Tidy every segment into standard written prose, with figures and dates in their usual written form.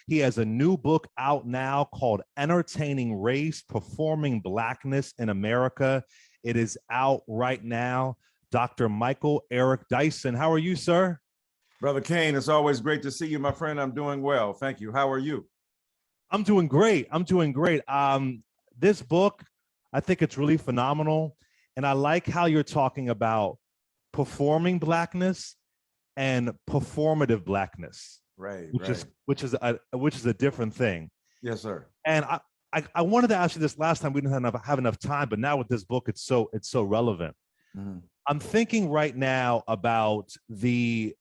He has a new book out now called Entertaining Race, Performing Blackness in America. It is out right now. Dr. Michael Eric Dyson, how are you, sir? Brother Kane, it's always great to see you, my friend. I'm doing well. Thank you. How are you? I'm doing great. I'm doing great. This book, I think it's really phenomenal. And I like how you're talking about performing blackness and performative blackness, Right, which is a different thing. Yes, sir. And I wanted to ask you this last time. We didn't have enough time, but now with this book, it's so relevant. Mm-hmm. I'm thinking right now about the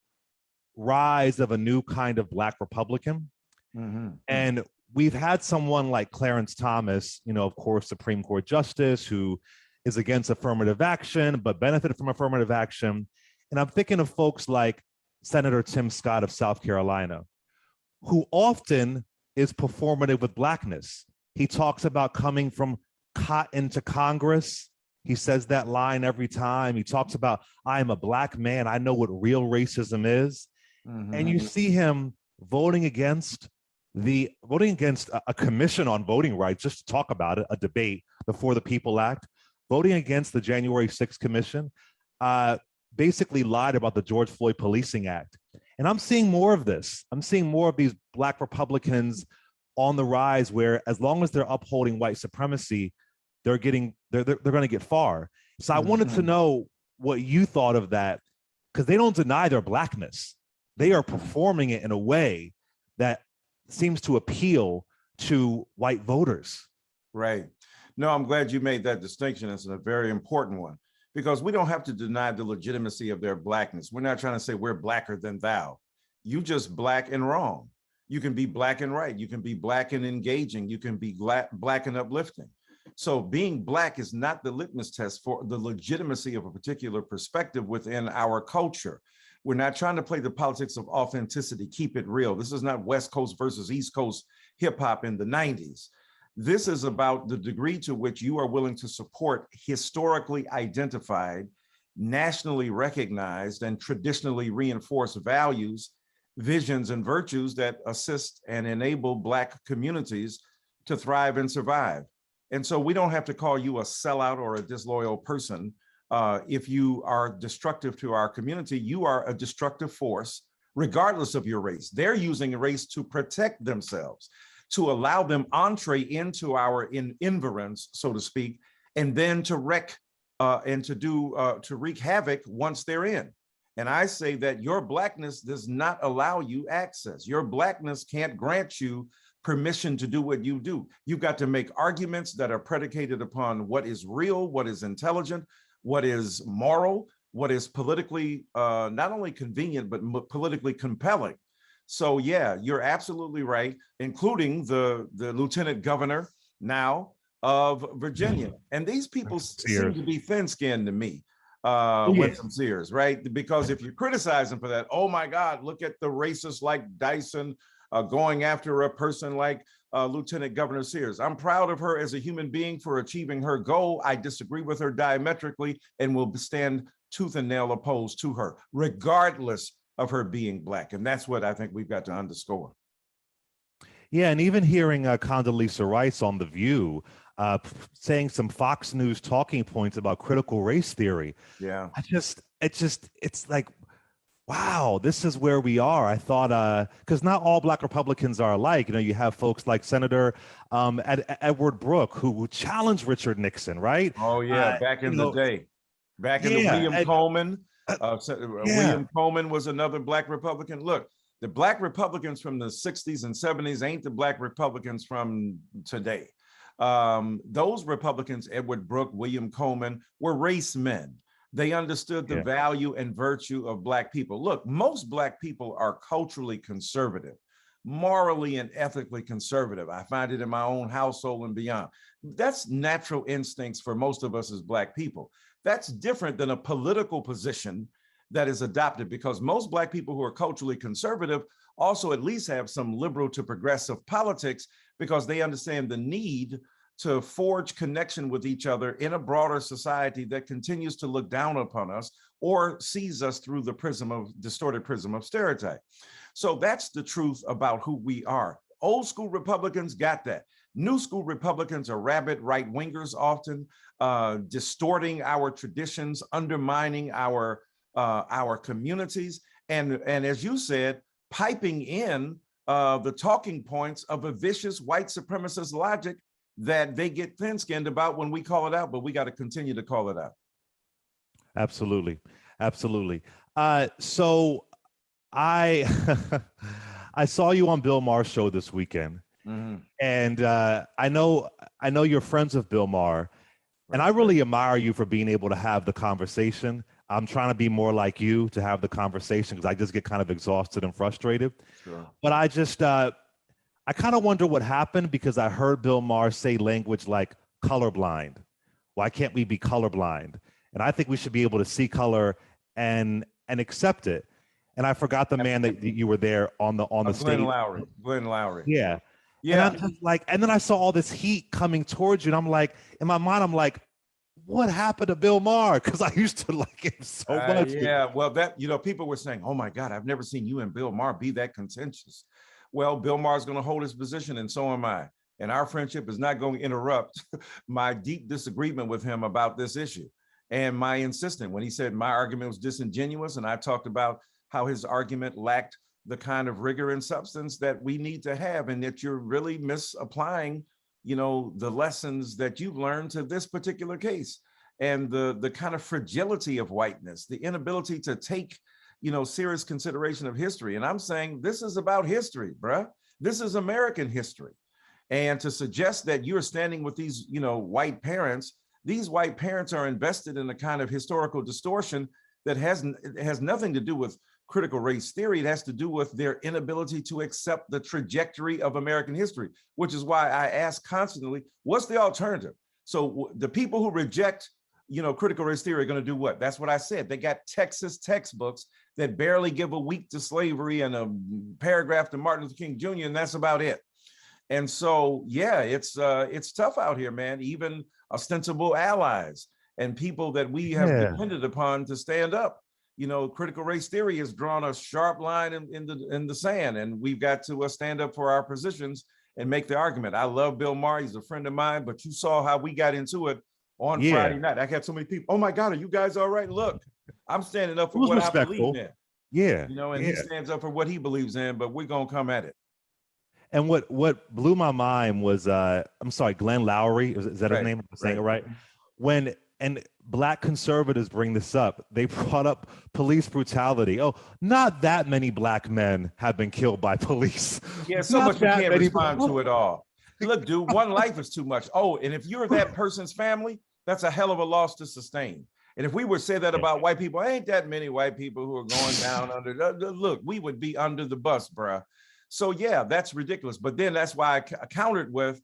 rise of a new kind of Black Republican, and we've had someone like Clarence Thomas, of course, Supreme Court Justice, who is against affirmative action, but benefited from affirmative action. And I'm thinking of folks like Senator Tim Scott of South Carolina, who often is performative with blackness. He talks about coming from cotton to Congress. He says that line every time. He talks about, I am a Black man. I know what real racism is. And you see him voting against a commission on voting rights, just to talk about it, a debate, the For the People Act, voting against the January 6th commission, basically lied about the George Floyd Policing Act. And I'm seeing more of this. I'm seeing more of these Black Republicans on the rise, where as long as they're upholding white supremacy, they're going to get far. So I wanted to know what you thought of that, because they don't deny their blackness. They are performing it in a way that seems to appeal to white voters. Right. No, I'm glad you made that distinction. It's a very important one, because we don't have to deny the legitimacy of their blackness. We're not trying to say we're blacker than thou. You just black and wrong. You can be black and right. You can be black and engaging. You can be black and uplifting. So being black is not the litmus test for the legitimacy of a particular perspective within our culture. We're not trying to play the politics of authenticity, keep it real. This is not West Coast versus East Coast hip hop in the 90s. This is about the degree to which you are willing to support historically identified, nationally recognized, and traditionally reinforced values, visions, and virtues that assist and enable Black communities to thrive and survive. And so we don't have to call you a sellout or a disloyal person. If you are destructive to our community, you are a destructive force, regardless of your race. They're using race to protect themselves, to allow them entree into our environs, so to speak, and then to wreak havoc once they're in. And I say that your blackness does not allow you access. Your blackness can't grant you permission to do what you do. You've got to make arguments that are predicated upon what is real, what is intelligent, what is moral, what is politically not only convenient, but politically compelling. So yeah, you're absolutely right, including the lieutenant governor now of Virginia. And these people seem to be thin-skinned to me, Winsome Sears, right? Because if you criticize them for that, oh my God, look at the racists like Dyson going after a person like Lieutenant Governor Sears. I'm proud of her as a human being for achieving her goal. I disagree with her diametrically and will stand tooth and nail opposed to her, regardless of her being Black. And that's what I think we've got to underscore. Yeah, and even hearing Condoleezza Rice on The View saying some Fox News talking points about critical race theory. Yeah, it's like, wow, this is where we are. I thought, because not all Black Republicans are alike. You have folks like Senator Edward Brooke, who challenged Richard Nixon, right? Oh yeah, back in the day. Back in the William Coleman. William Coleman was another Black Republican. Look, the Black Republicans from the 60s and 70s ain't the Black Republicans from today. Those Republicans, Edward Brooke, William Coleman, were race men. They understood the value and virtue of Black people. Look, most Black people are culturally conservative, morally and ethically conservative. I find it in my own household and beyond. That's natural instincts for most of us as Black people. That's different than a political position that is adopted, because most Black people who are culturally conservative also at least have some liberal to progressive politics, because they understand the need to forge connection with each other in a broader society that continues to look down upon us or sees us through the distorted prism of stereotype. So that's the truth about who we are. Old school Republicans got that. New school Republicans are rabid right wingers, often distorting our traditions, undermining our communities, and as you said, piping in the talking points of a vicious white supremacist logic that they get thin-skinned about when we call it out, but we got to continue to call it out. Absolutely. Absolutely. So I I saw you on Bill Maher's show this weekend. Mm-hmm. And I know you're friends with Bill Maher, and I really admire you for being able to have the conversation. I'm trying to be more like you to have the conversation because I just get kind of exhausted and frustrated. Sure. But I just I kind of wonder what happened because I heard Bill Maher say language like colorblind. Why can't we be colorblind? And I think we should be able to see color and accept it. And I forgot the man that you were there on the stage. Glenn Lowry. Yeah. Yeah. And I'm just like, and then I saw all this heat coming towards you, and I'm like, in my mind, I'm like, what happened to Bill Maher? Because I used to like him so much. Yeah, well, that, people were saying, oh my God, I've never seen you and Bill Maher be that contentious. Well, Bill Maher's going to hold his position, and so am I. And our friendship is not going to interrupt my deep disagreement with him about this issue. And my insistence, when he said my argument was disingenuous, and I talked about how his argument lacked the kind of rigor and substance that we need to have, and that you're really misapplying, the lessons that you've learned to this particular case, and the kind of fragility of whiteness, the inability to take, serious consideration of history. And I'm saying this is about history, bruh. This is American history. And to suggest that you're standing with these, white parents, these white parents are invested in a kind of historical distortion that has nothing to do with critical race theory. It has to do with their inability to accept the trajectory of American history, which is why I ask constantly, what's the alternative? So the people who reject, critical race theory are going to do what? That's what I said. They got Texas textbooks that barely give a week to slavery and a paragraph to Martin Luther King Jr., and that's about it. And so, yeah, it's tough out here, man. Even ostensible allies and people that we have depended upon to stand up. Critical race theory has drawn a sharp line in the sand, and we've got to stand up for our positions and make the argument. I love Bill Maher; he's a friend of mine. But you saw how we got into it on Friday night. I got so many people. Oh my God, are you guys all right? Look, I'm standing up for what I believe in. Yeah, and he stands up for what he believes in. But we're gonna come at it. And what blew my mind was, I'm sorry, Glenn Lowry, is that his name? I'm saying it right? And Black conservatives bring this up. They brought up police brutality. Oh, not that many Black men have been killed by police. Yeah, so much we can't respond to it all. Look, dude, one life is too much. Oh, and if you're that person's family, that's a hell of a loss to sustain. And if we would say that about white people, ain't that many white people who are going down under, look, we would be under the bus, bruh. So yeah, that's ridiculous. But then that's why I countered with,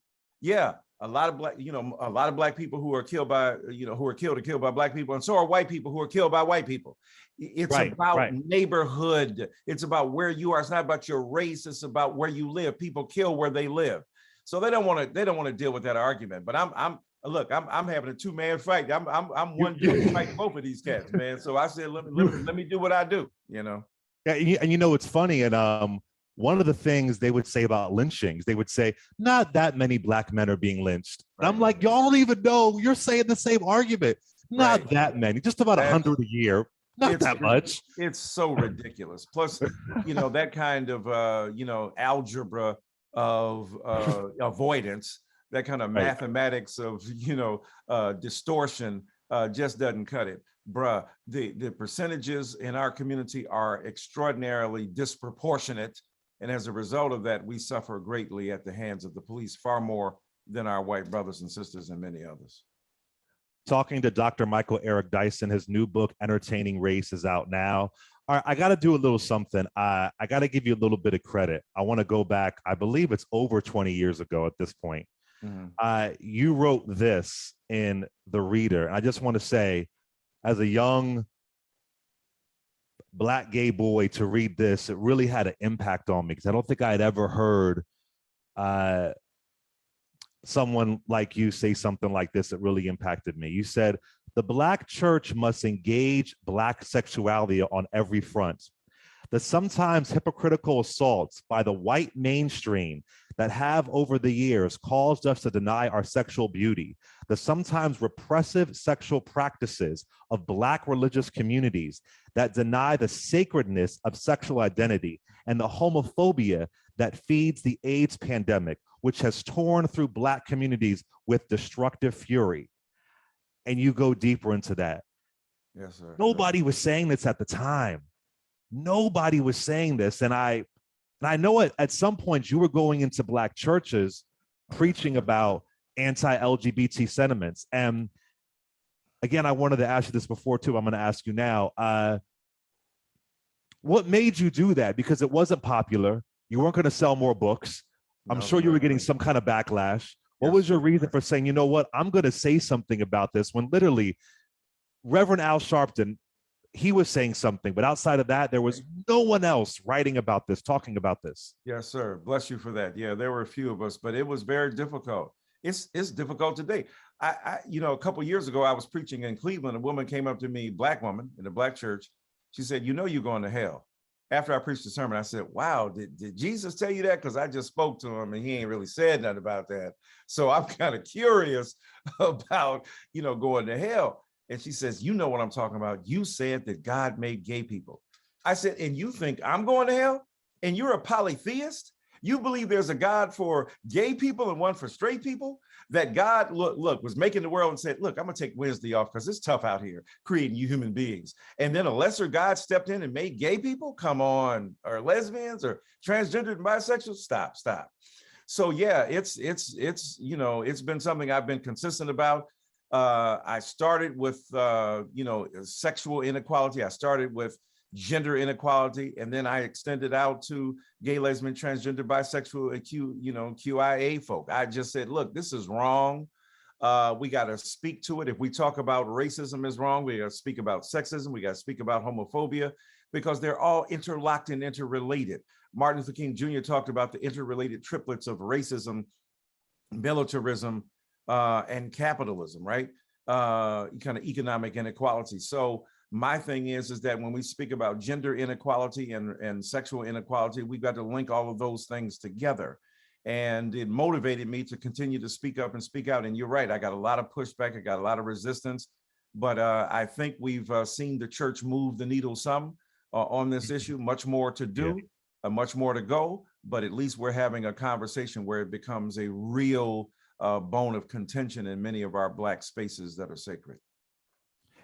a lot of black people who are killed by, who are killed by Black people. And so are white people who are killed by white people. It's about neighborhood. It's about where you are. It's not about your race. It's about where you live. People kill where they live. So they don't want to deal with that argument. But I'm having a two-man fight. I'm one dude fighting both of these cats, man. So I said, let me do what I do, Yeah, and it's funny, and one of the things they would say about lynchings, they would say, not that many Black men are being lynched. And I'm like, y'all don't even know, you're saying the same argument. Not that many, just about 100 a year. Not that much. It's so ridiculous. Plus, that kind of, algebra of avoidance, that kind of mathematics of, distortion just doesn't cut it. Bruh, the percentages in our community are extraordinarily disproportionate. And as a result of that, we suffer greatly at the hands of the police, far more than our white brothers and sisters and many others. Talking to Dr. Michael Eric Dyson, his new book, Entertaining Race, is out now. All right, I got to do a little something. I got to give you a little bit of credit. I want to go back. I believe it's over 20 years ago at this point. Mm-hmm. You wrote this in The Reader. I just want to say, as a young Black gay boy, to read this, it really had an impact on me because I don't think I had ever heard someone like you say something like this that really impacted me. You said, the Black church must engage Black sexuality on every front. The sometimes hypocritical assaults by the white mainstream that have over the years caused us to deny our sexual beauty, the sometimes repressive sexual practices of Black religious communities that deny the sacredness of sexual identity, and the homophobia that feeds the AIDS pandemic, which has torn through Black communities with destructive fury. And you go deeper into that. Yes, sir. Nobody was saying this at the time. Nobody was saying this. And I know at some point you were going into Black churches preaching about anti-LGBT sentiments. And again, I wanted to ask you this before too. I'm going to ask you now. What made you do that? Because it wasn't popular. You weren't going to sell more books. I'm sure you were getting some kind of backlash. What was your reason for saying, you know what, I'm going to say something about this, when literally Reverend Al Sharpton, he was saying something, but outside of that, there was no one else writing about this, talking about this. Yes, sir. Bless you for that. Yeah, there were a few of us, but it was very difficult. It's difficult today. A couple of years ago, I was preaching in Cleveland. A woman came up to me, Black woman in a Black church. She said, you know, you're going to hell. After I preached the sermon, I said, wow, did Jesus tell you that? Because I just spoke to him and he ain't really said nothing about that. So I'm kind of curious about, going to hell. And she says, you know what I'm talking about. You said that God made gay people. I said, and you think I'm going to hell? And you're a polytheist? You believe there's a God for gay people and one for straight people? That God, look, was making the world and said, look, I'm going to take Wednesday off because it's tough out here creating you human beings. And then a lesser God stepped in and made gay people? Come on, or lesbians or transgender and bisexual? Stop. So yeah, it's been something I've been consistent about. I started with, sexual inequality. I started with gender inequality, and then I extended out to gay, lesbian, transgender, bisexual, and QIA folk. I just said, look, this is wrong. We got to speak to it. If we talk about racism is wrong, we got to speak about sexism. We got to speak about homophobia, because they're all interlocked and interrelated. Martin Luther King Jr. talked about the interrelated triplets of racism, militarism, and capitalism, right? Kind of economic inequality. So my thing is that when we speak about gender inequality and sexual inequality, we've got to link all of those things together. And it motivated me to continue to speak up and speak out. And you're right, I got a lot of pushback, I got a lot of resistance, but I think we've seen the church move the needle some on this issue. Much more to do, much more to go, but at least we're having a conversation where it becomes a real bone of contention in many of our Black spaces that are sacred.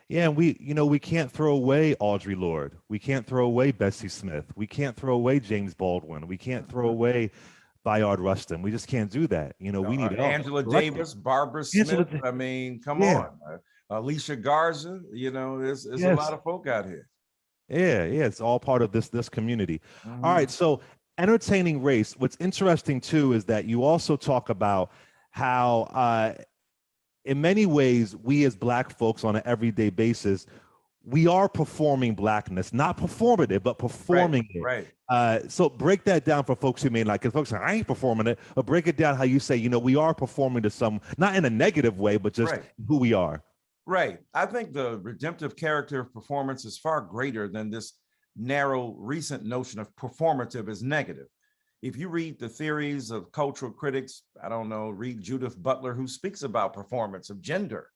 Yeah, and we can't throw away Audre Lorde. We can't throw away Bessie Smith. We can't throw away James Baldwin. We can't throw away Bayard Rustin. We just can't do that. We need Angela Davis, Barbara Smith. I mean, come on. Alicia Garza, there's a lot of folk out here. Yeah, it's all part of this community. All right, so entertaining race. What's interesting too is that you also talk about how in many ways, we as Black folks on an everyday basis, we are performing Blackness, not performative, but performing it. Right. So break that down for folks who may like, because folks say, I ain't performing it, but break it down how you say, we are performing to some, not in a negative way, but just who we are. Right. I think the redemptive character of performance is far greater than this narrow, recent notion of performative as negative. If you read the theories of cultural critics, read Judith Butler, who speaks about performance of gender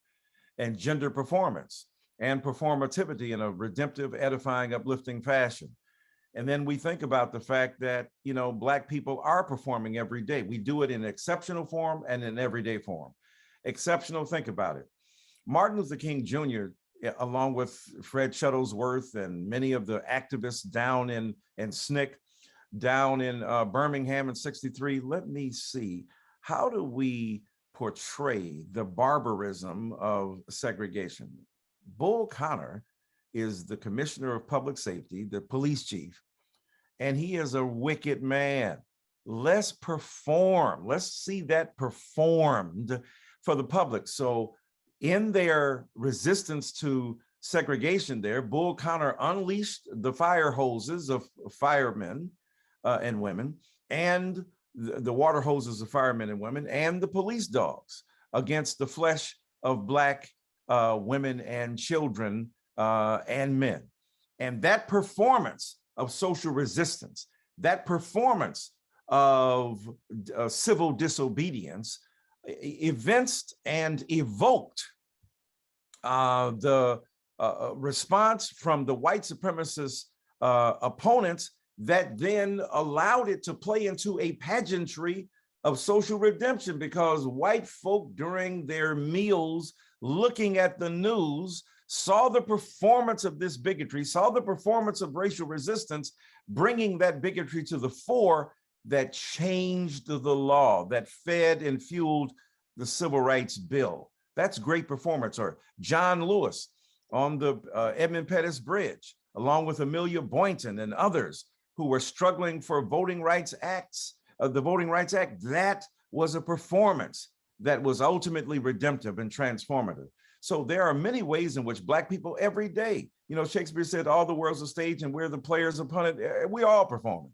and gender performance and performativity in a redemptive, edifying, uplifting fashion. And then we think about the fact that, Black people are performing every day. We do it in exceptional form and in everyday form. Exceptional, think about it. Martin Luther King Jr., along with Fred Shuttlesworth and many of the activists down in SNCC, down in Birmingham in '63, let me see, how do we portray the barbarism of segregation? Bull Connor is the commissioner of public safety, the police chief, and he is a wicked man. Let's perform. Let's see that performed for the public. So in their resistance to segregation there, Bull Connor unleashed the fire hoses of firemen and women, and the water hoses of firemen and women, and the police dogs against the flesh of Black women and children and men. And that performance of social resistance, that performance of civil disobedience evinced and evoked the response from the white supremacist opponents that then allowed it to play into a pageantry of social redemption, because white folk during their meals looking at the news saw the performance of this bigotry, saw the performance of racial resistance, bringing that bigotry to the fore, that changed the law, that fed and fueled the Civil Rights Bill. That's great performance. Or John Lewis on the Edmund Pettus Bridge, along with Amelia Boynton and others who were struggling for voting rights acts, the Voting Rights Act. That was a performance that was ultimately redemptive and transformative. So there are many ways in which Black people every day, Shakespeare said, all the world's a stage and we're the players upon it. We all performing.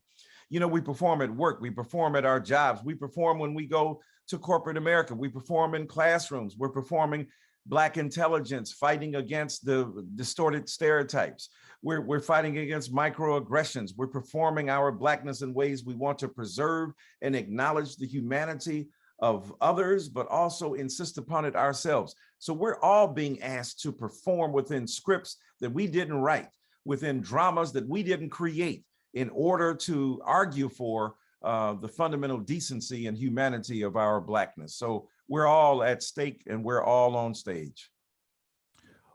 We perform at work, we perform at our jobs, we perform when we go to corporate America, we perform in classrooms, we're performing Black intelligence, fighting against the distorted stereotypes. We're fighting against microaggressions. We're performing our Blackness in ways we want to preserve and acknowledge the humanity of others, but also insist upon it ourselves. So we're all being asked to perform within scripts that we didn't write, within dramas that we didn't create, in order to argue for the fundamental decency and humanity of our Blackness. So we're all at stake and we're all on stage.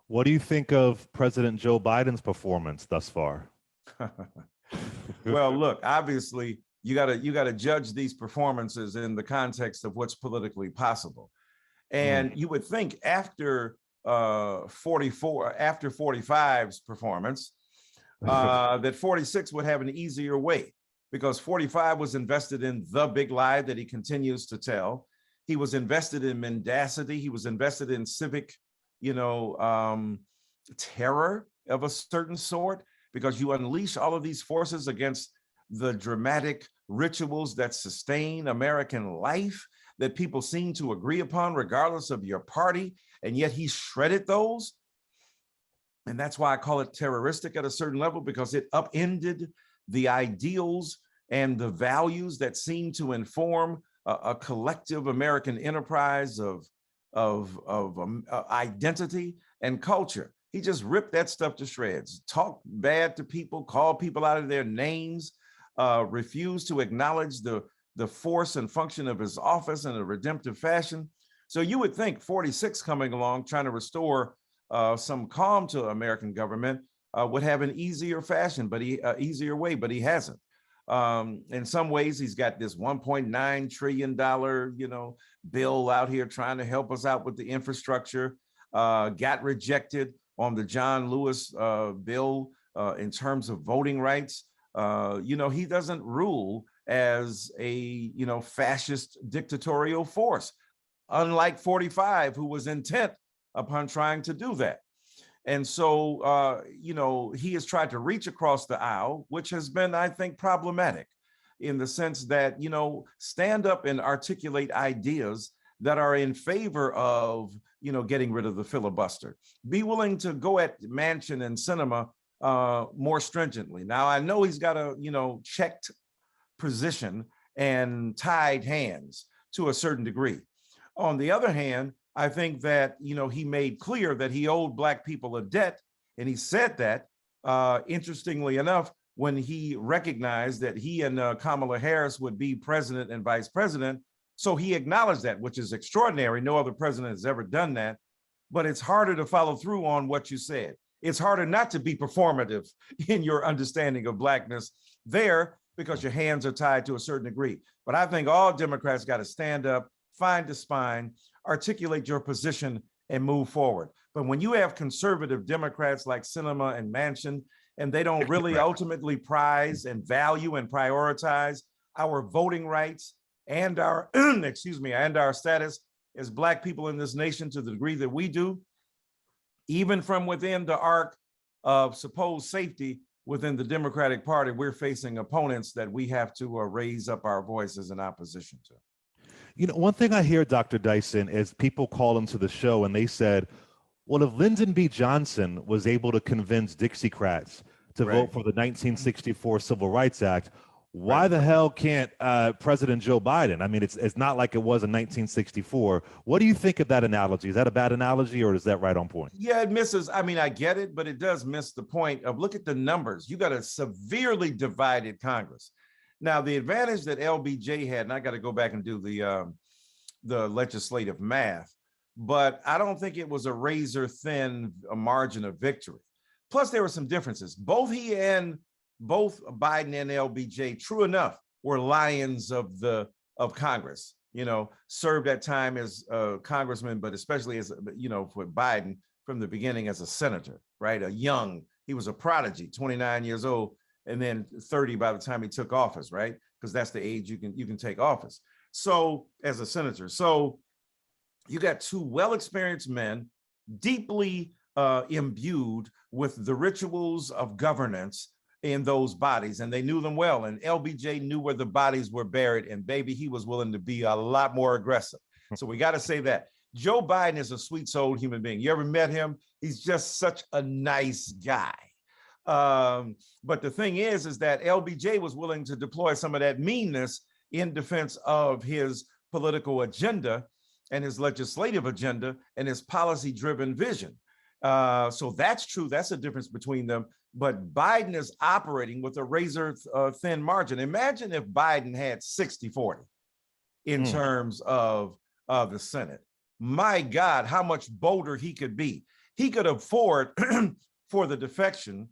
What do you think of President Joe Biden's performance thus far? Well, look, obviously, you gotta judge these performances in the context of what's politically possible. And you would think after 45's performance, that 46 would have an easier way, because 45 was invested in the big lie that he continues to tell. He was invested in mendacity. He was invested in civic, terror of a certain sort, because you unleash all of these forces against the dramatic rituals that sustain American life, that people seem to agree upon regardless of your party, and yet he shredded those. And that's why I call it terroristic at a certain level, because it upended the ideals and the values that seem to inform a collective American enterprise of identity and culture. He just ripped that stuff to shreds, talked bad to people, called people out of their names, refused to acknowledge the force and function of his office in a redemptive fashion. So you would think 46 coming along, trying to restore some calm to American government, would have an easier fashion, but easier way, but he hasn't. In some ways, he's got this $1.9 trillion, bill out here trying to help us out with the infrastructure. Got rejected on the John Lewis bill in terms of voting rights. He doesn't rule as a fascist dictatorial force, unlike 45, who was intent upon trying to do that. And so, he has tried to reach across the aisle, which has been, I think, problematic in the sense that, stand up and articulate ideas that are in favor of, getting rid of the filibuster. Be willing to go at Manchin and Sinema more stringently. Now, I know he's got a, checked position and tied hands to a certain degree. On the other hand, I think that, he made clear that he owed Black people a debt. And he said that, interestingly enough, when he recognized that he and Kamala Harris would be president and vice president. So he acknowledged that, which is extraordinary. No other president has ever done that. But it's harder to follow through on what you said. It's harder not to be performative in your understanding of Blackness there, because your hands are tied to a certain degree. But I think all Democrats got to stand up, find the spine, articulate your position, and move forward. But when you have conservative Democrats like Sinema and Manchin, and they don't really ultimately prize and value and prioritize our voting rights and our, and our status as Black people in this nation to the degree that we do, even from within the arc of supposed safety within the Democratic Party, we're facing opponents that we have to raise up our voices in opposition to. One thing I hear, Dr. Dyson, is people call into the show and they said, well, if Lyndon B. Johnson was able to convince Dixiecrats to Right. vote for the 1964 Civil Rights Act. Why Right. the hell can't President Joe Biden? I mean, it's not like it was in 1964. What do you think of that analogy? Is that a bad analogy, or is that right on point? Yeah, it misses. I mean, I get it, but it does miss the point of look at the numbers. You got a severely divided Congress. Now, the advantage that LBJ had, and I got to go back and do the legislative math, but I don't think it was a razor thin margin of victory. Plus, there were some differences. Both Biden and LBJ, true enough, were lions of Congress. You know, served that time as congressman, but especially as for Biden from the beginning as a senator, right? He was a prodigy, 29 years old, and then 30 by the time he took office, right? Because that's the age you can take office. So as a senator, so you got two well-experienced men, deeply imbued with the rituals of governance in those bodies, and they knew them well. And LBJ knew where the bodies were buried, and baby, he was willing to be a lot more aggressive. So we got to say that. Joe Biden is a sweet-souled human being. You ever met him? He's just such a nice guy. But the thing is that LBJ was willing to deploy some of that meanness in defense of his political agenda and his legislative agenda and his policy-driven vision. So that's true. That's a difference between them. But Biden is operating with a razor thin margin. Imagine if Biden had 60-40 in terms of the Senate. My God, how much bolder he could be. He could afford for the defection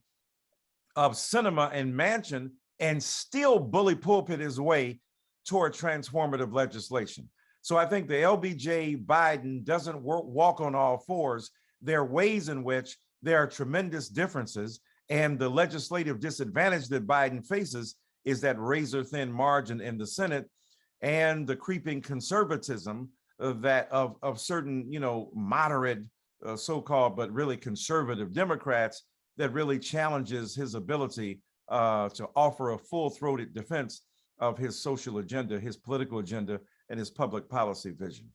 of Sinema and Manchin and still bully pulpit his way toward transformative legislation. So I think the LBJ Biden doesn't walk on all fours. There are ways in which there are tremendous differences, and the legislative disadvantage that Biden faces is that razor thin margin in the Senate and the creeping conservatism of certain, moderate so-called, but really conservative Democrats that really challenges his ability to offer a full-throated defense of his social agenda, his political agenda, and his public policy vision.